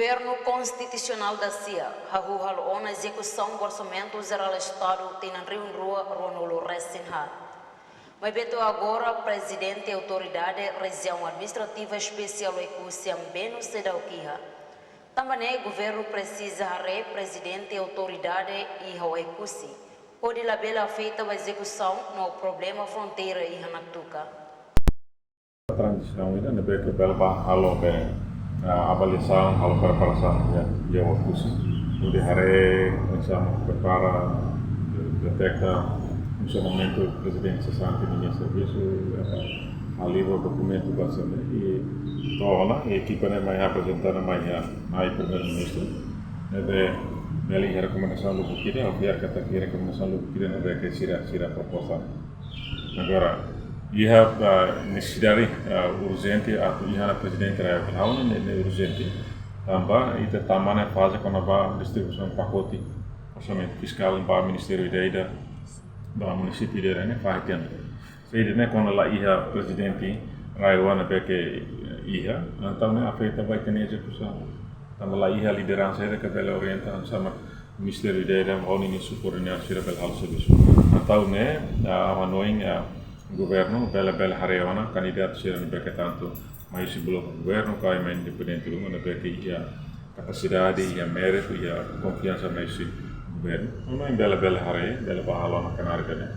Governo Constitucional da CIA, a na execução do Orçamento Geral do Estado, tem na Rua Ronolo Resinha. Mas beto agora, Presidente da Autoridade Região Administrativa Especial Ecusiam Beno Sedauquiha. Também o Governo precisa Presidente da Autoridade e o Ecusi. Pode labela feita a execução no problema fronteira e Hanatuka. A transição ainda não é que pela halo avaliação, halo preparação ya Ecusi. Onde sama prepara detecta funcionamento do presidente sessante ninguém serviço ali o documento bastante e toda a equipe mais apresentada mais primeiro-ministro ele recomendação do Bukire ao ver que a recomendação do Bukire não é que será proposta agora necessidade urgente a presidente da urgente também e também na fase quando a distribuição pacote orçamento fiscal para o Ministério da Ida da município de Rene faz tempo. Seja quando lá ia presidente Raiwana beke ia, então a feita vai ter execução. Quando lá ia liderança era que ela orienta sama Ministério da Ida ao início coordenação pelo hal serviço. Então a manoing governo bela Raiwana candidato será beke tanto mas sebelum governo kau main independente lu mana beke ia capacidade ia mérito ia confiança mais governo. Não é bela Raiwana bela bahalona canarga